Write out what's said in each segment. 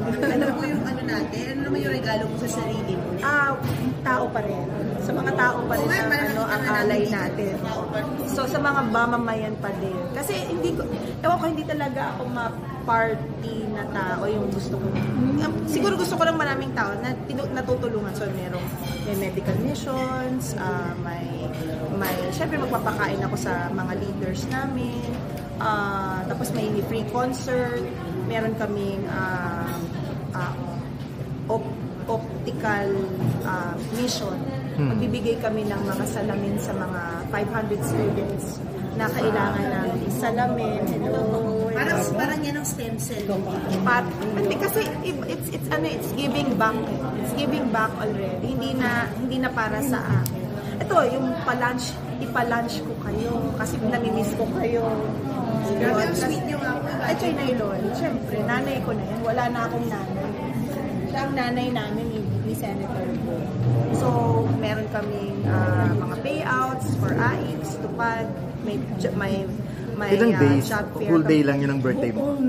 Ano po yung ano natin? Ano naman yung regalo mo sa sarili mo? Tao pa rin. Sa mga tao pa rin ang alay natin. So sa mga mamamayan pa din. Kasi hindi talaga ako ma-party na tao yung gusto ko. Siguro gusto ko lang maraming tao na natutulungan. So may medical missions, syempre magpapakain ako sa mga leaders namin. Tapos may free concert, meron kaming optical mission. Magbibigay kami ng mga salamin sa mga 500 students na kailangan ng salamin. Parang yan ang stem cell. Kasi it's giving back. It's giving back already. Hindi na para sa akin. Ito, yung ipa-lunch ko kayo kasi namimiss ko kayo. Ang sweet nyo nga po. Ay, Chinay Loli. Siyempre, nanay ko na yan. Wala na akong nanay. Siya ang nanay namin ni Senator. So, meron kaming mga payouts for AICS, tupad, may ilang days? job fair. Full day lang yun ang birthday mo? Buong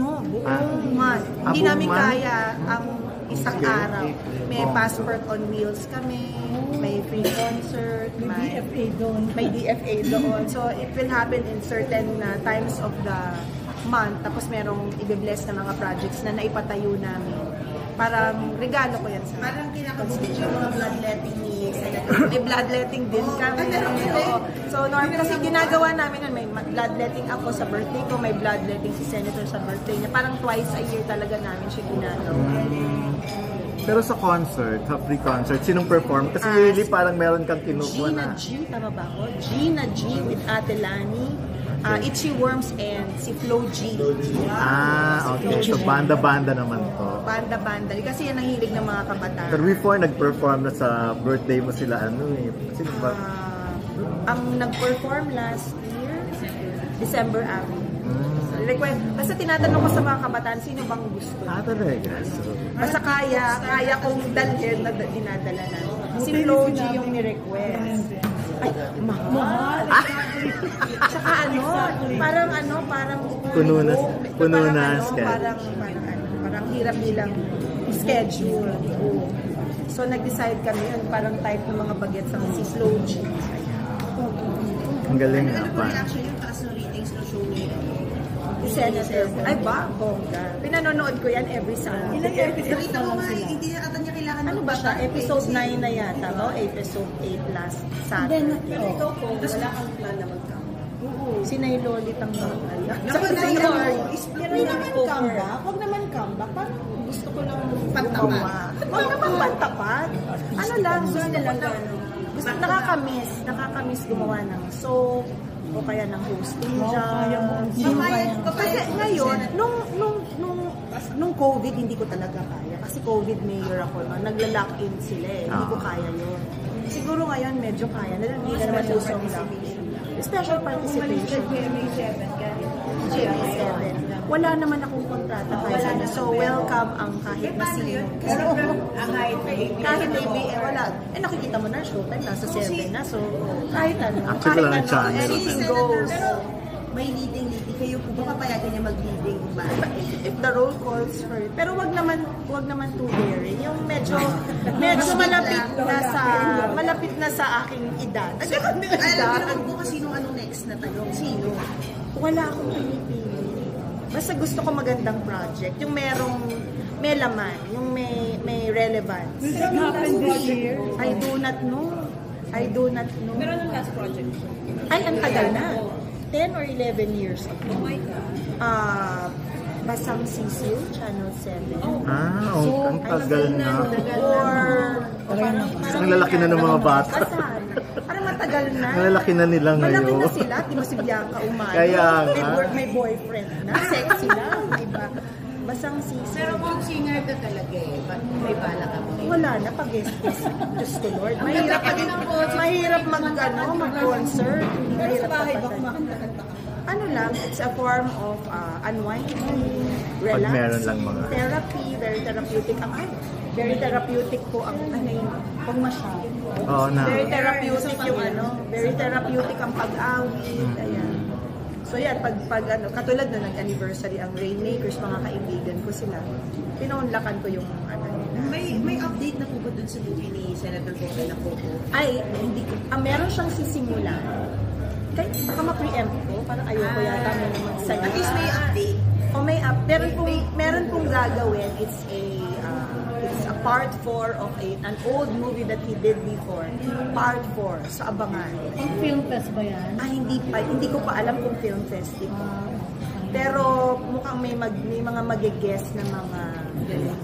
month. Hindi namin kaya ang isang araw. May passport on wheels kami, may free concert, may DFA doon. So, it will happen in certain times of the month. Tapos merong i-bless na mga projects na naipatayo namin. Parang regalo ko yan sa parang kinakabukit yung mga bloodletting ni Senator. May bloodletting din kami. So, kasi ginagawa namin may bloodletting ako sa birthday ko, may bloodletting si Senator sa birthday niya. Parang twice a year talaga namin siya ginagawa. Pero sa concert, sa free concert, sinong perform? Kasi usually parang meron kang kinukuha na. Tama ba ako? Gina G with Ate Lani, Itchy Worms and si Flo G. Okay. So banda-banda naman to. Banda-banda. Kasi yan ang hilig ng mga kabataan. Pero before nag-perform na sa birthday mo sila, sino ba? Ang nag-perform last year, December Avenue. Basta tinatanong ko sa mga kabataan, sino bang gusto? Talaga. So, basta kaya kong dalhin na dinadala na. Si Flo G yung ni-request. Ay, mahal. Tsaka parang puno na parang hirap bilang schedule. So nag-decide kami yun, parang type ng mga bagets ng si Flo G. Ang galing nga pa. Actually, yung taas ng ratings ng show niya. Senator. Ay ba? Bongga. Pinanonood ko yan every Sunday. Ilang episodes na lang sila? Hindi na ata niya kailangan ano ba siya? Episode 9 na yata, no? Episode 8 last Saturday. Ito po, wala kang plan na mag-come. Si Nay Loli tanggal. Pero naman comeback. Huwag naman comeback. Parang gusto ko lang pantapat. Huwag naman pantapat. Ano lang, gusto ko lang. Nakakamiss gumawa ng soap o kaya ng hosting dyan. Kasi ngayon, nung COVID, hindi ko talaga kaya. Kasi COVID mayor ako, nagla-lock-in sila eh. Hindi ko kaya yun. Siguro ngayon, medyo kaya. Hindi na naman usong lock-in. Special participation. GMA 7. Wala naman akong kontrata kahit sana. So, welcome ang kahit na sino. Kahit ABM, wala. Nakikita mo na, showtime, nasa 7 na. So, kahit ano. Anything goes. May leading. Kayo po ba papayagan niya mag-leading ba? If the role calls for it. Pero wag naman too daring. Yung medyo malapit na sa aking edad. Alam ko kung sino next na tanong. Sino? Wala akong pinipili. Basta gusto ko magandang project. Yung may laman. Yung may relevance. I do not know. Pero anong last project? Ay, ang tagal na. 10 or 11 years ago. Oh my God. Basang Sisiw, Channel 7. Ang tagal na. Ang lalaki na ng mga bata. Parang matagal na. Ang lalaki na nila ngayon. Malaki na sila. Di ba si Bianca Umano? Kaya may boyfriend na. Sexy na. Diba? Basang Sisiw. Pero kung singer ka talaga may bala ka mo. Wala na. Pag-guest. Diyos ko Lord. Mahirap mag-concert. Pero sa bahay ba kumakanta-kanta ka? Ano lang, it's a form of unwinding, relax, meron lang mga therapy, very therapeutic ang very therapeutic po ang pag masyado. Very therapeutic yung very therapeutic ang pag-awit, ayan. So yan, pag katulad na nag-anniversary ang Rainmakers, mga kaibigan ko sila. pinunlakan ko yung ano nila. May update na po ba dun sa movie ni Senator Coco na Coco? Ay, hindi ko. Meron siyang sisimula. Kahit baka ma-preempt ko, parang ayoko yata mo na magsalita. At least may update. O may meron pong gagawin. It's a part 4 of an old movie that he did before. Part 4 sa Abangan. Ang film fest ba yan? Hindi ko pa alam kung film festival. Pero mukhang may mga mag-guess na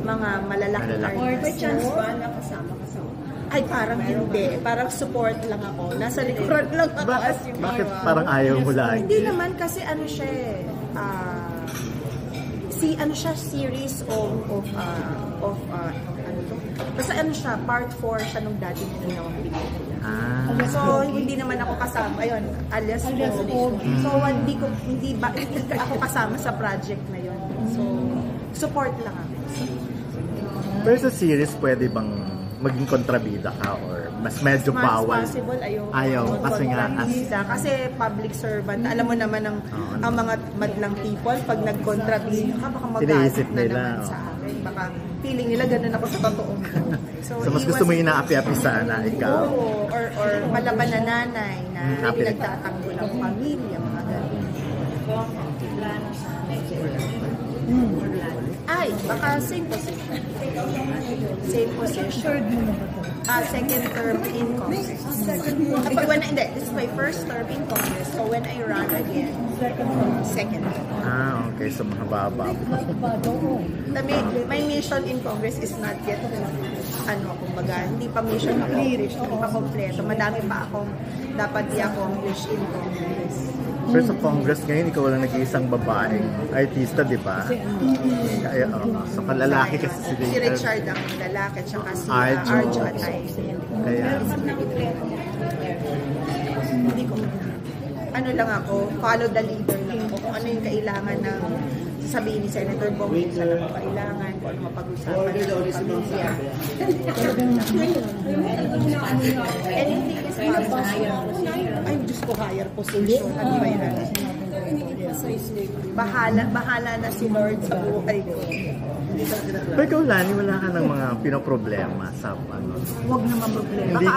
mga malalaking artists. May chance ba na kasama ka sa Ay, parang hindi. Parang support lang ako. Nasa likuran lang ako. Bakit parang ayaw mo lagi? Hindi naman kasi ano siya series of basta ano siya, part 4 siya nung dati na ginawang pelikula. So, hindi naman ako kasama. Ayun, alias Pogi. So, hindi ako kasama sa project na yun. So, support lang ako. Pero sa series, pwede bang maging kontrabida ka or mas medyo bawal? Mas possible, ayaw kasi nga kasi public servant, alam mo naman ang mga madlang people, pag nag-kontrabida ka, baka magalit na naman sa akin. Baka feeling nila ganun ako sa totoo. So mas gusto mo yung naapi-api sana ikaw? Oo, or malaban na nanay na pinagtatanggol ang pamilya, mga ganun. Ay, baka same position. Same position. Second term in Congress. This is my first term in Congress. So when I run again, second term. Okay. So mahaba. My mission in Congress is not yet, kumbaga, hindi pa mission accomplished, hindi pa kompleto. Madami pa akong dapat i-accomplish in Congress. Pero sa Congress ngayon, ikaw lang nag-iisang babaeng artista, di ba? Kaya, so kalalaki kasi si Richard ang lalaki, tsaka si Arjo at Aileen. Kaya, hindi ko, lang ako, follow the leader lang ako. Kung ano yung kailangan ng sabihin ni Senator Bong, saan ako kailangan, kung ano mapag-usapan ng pamilya. Anything is possible. Ay, Diyos ko, higher position. Ano ba yan? Bahala na si Lord sa buhay ko. Pero ikaw, Lani, wala ka ng mga pinoproblema sa Huwag naman problema. Hindi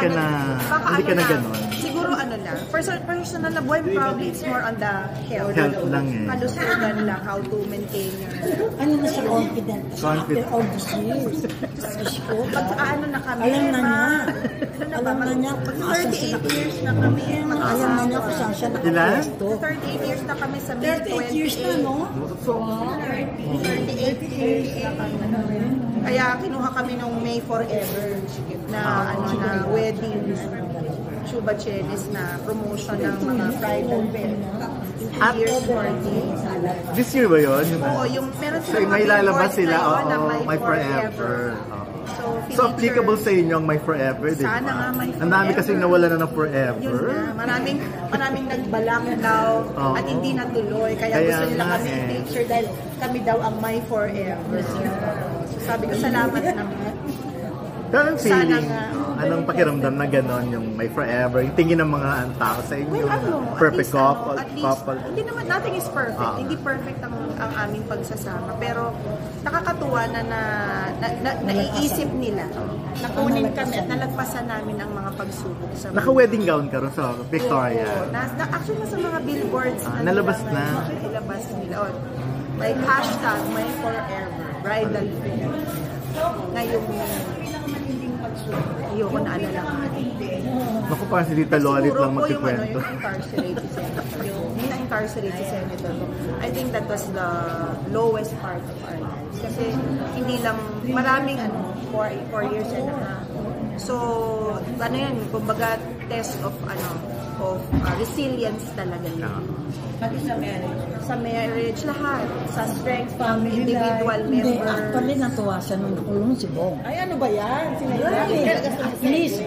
ka na ganon. Siguro lang. Personal na buhay, probably it's more on the health. Health lang Kalusugan lang, how to maintain your... Ano na siya confident? After all these years. Pag na kami, alam na niya. Alam na niya. 38 years na kami. Alam na niya kung saan siya nakapwesto. 38 years na kami sa May 38 years na, no? 38 years na kami. Kaya kinuha kami nung May Forever na wedding Chuba Chelis na promotion ng mga bridal pair. Years 40. This year ba yun? Oo, yung meron So, may lalabas sila, My Forever. So, applicable sa inyo ang My Forever, di ba? Sana nga My Forever. Ang dami kasi nawala na ng Forever. Yun na, maraming nagbalak daw at hindi natuloy. Kaya gusto nila kami i-picture dahil kami daw ang My Forever. So, sabi ko, salamat naman. Pero ang feeling, anong pakiramdam na gano'n yung My Forever, yung tingin ng mga tao sa inyo, perfect couple. Hindi naman, nothing is perfect. Hindi perfect ang aming pagsasama. Pero nakakatuwa na naiisip nila. Nakunin kami at nalagpasan namin ang mga pagsubok sa Naka-wedding gown ka rin sa Victoria. Actually, sa mga billboards. Nalabas na. Nalabas nila. Like hashtag My Forever, bridal fair. Ngayon, ayoko na alala ka. Naku, parang si Tita Lolit lang magkikwento. Yung na-incarcerate si Senator. I think that was the lowest part of our lives. Kasi hindi lang, maraming 4 years and a half. So, yan, kumbaga test of resilience talaga yun. Pati sa marriage. Sa marriage, lahat. Sa strength, Family individual life. Hindi, member. actually natuwa siya nung nakulong si Bong. Ay, ano ba yan? At least,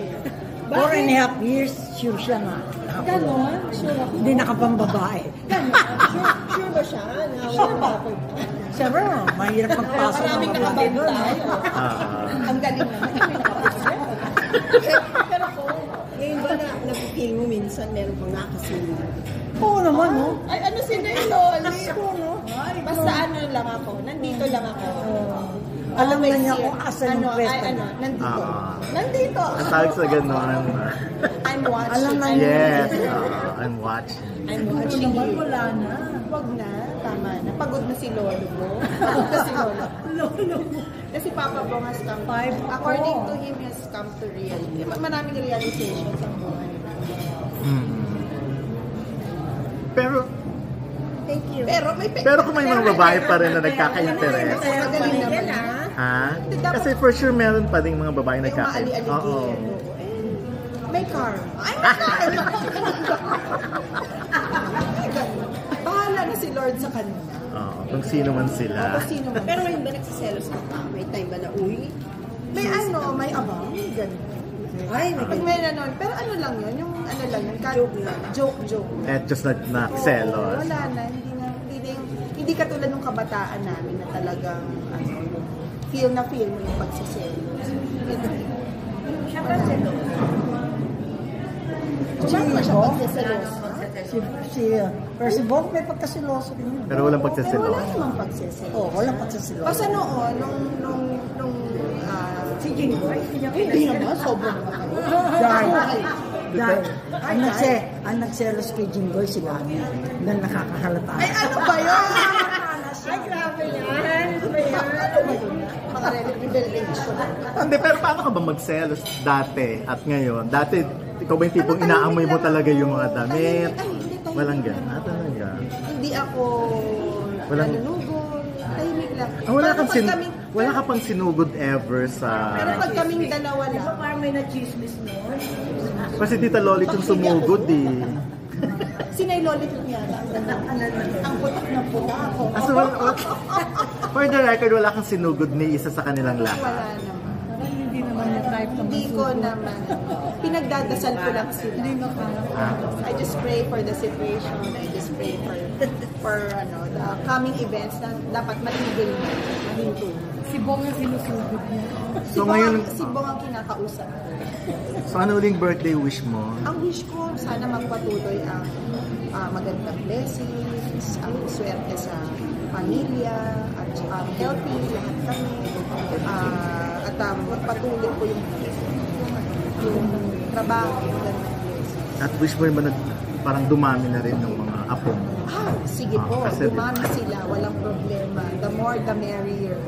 4.5 years, sure siya na. Ganon? Sure ako. Hindi nakapambabae. Sure ba siya? Sure ba ako? Siyempre, mahirap magpasok ng babae doon. Ang galing naman. Pero kung ngayon ba na-feel mo minsan meron pang nakasili? Oo naman, no? Ay, ano sila yung Loli? Basta lang ako. Nandito lang ako. Alam na may niya scene. kung asan yung pwesto. Nandito. Ah. Nandito. Ang tawag sa ganon. I'm watching. Alam na niya. Yes, I'm watching. I'm watching you. Wala na. Wag na. Tama na. Pagod na si Lolo mo. Pagod na si Lolo. Lolo. Kasi Papa Bong has come. According to him, has come to reality. Maraming realizations ang buhay. Pero, Thank you. Pero pero kung may mga babae pa rin na nagkaka-interest. magaling naman. Ha? Kasi for sure meron pa ding mga babae May nagkaka-interest. maali-aligin. May car. Ay, may car! Bahala na si Lord sa kanila. Kung sino man sila. Kung sino man. Pero ngayon ba nagsiselos ka pa? May time ba na, uy? May may abang. Ganun. Ay, may Pag may nanon. Pero ano lang yun? Yung ano lang yun? Joke lang. Joke. Just na-selos. Wala na. Hindi katulad ng kabataan namin na talagang feel na feel mo yung pagsiselos. Siya ba selos? Wala siya pagsiselos. Si Bob may pagkasiloso din. Pero walang Pero pagsaselos. wala namang pagsiselos. Oo, walang pagkasiloso. Basta noon, nung Si Jinggoy? hindi naman, sobrang Dahil, ang nagselos kay Jinggoy si Lani na nakakahalata. Ay, ano ba yun? Ay, grabe yan. Ano ba yan? Mga revelation. Hindi, pero paano ka ba magselos dati at ngayon? Dati, ikaw ba yung tipong inaamoy mo talaga yung mga damit? Walang gana talaga. Hindi ako nanunugol. Tahimik lang. Wala ka pang sinugod ever sa... Pero pag kaming dalawa lang. Parang may na-chismis noon. Kasi Tita Loli yung sumugod eh. Sinay lolit lang yata. Ang putak na puta ako. So, for the record, wala kang sinugod ni isa sa kanilang lahat. Wala naman. Hindi naman yung type na Hindi ko naman. Pinagdadasal ko lang sila. I just pray for the situation. I just pray for the coming events na dapat matigil na. Mahinto. Si Bong yung sinusugod niya. So ngayon, Si Bong ang kinakausap. so ano uling birthday wish mo? Ang wish ko, sana magpatuloy ang magandang blessings, ang swerte sa pamilya, at saka healthy, lahat kami. At magpatuloy ko yung trabaho, yung magandang blessings. At wish mo ba parang dumami na rin ng mga apo mo? Sige po, Kasi dumami sila, walang problema. The more, the merrier.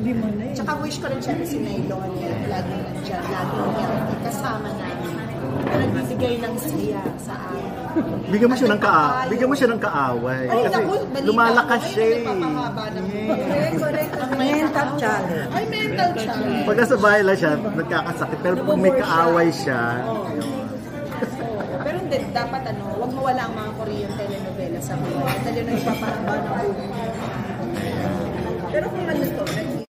Lima na eh. Tsaka wish ko rin siya si Nailon, lagi nandiyan, lagi healthy, kasama namin. Nagbibigay ng saya sa amin. Bigyan mo siya ng kaaway. Ay, Kasi naku, balita lumalakas ko, siya ay, eh. napapahaba ng Correct. Mental challenge. Ay, mental challenge. Pagka sa bahay lang siya, nagkakasakit. Pero kung may kaaway siya, Pero hindi, dapat wag mawala ang mga Korean telenovela sa buhay. Dahil na ipapahaba ng buhay.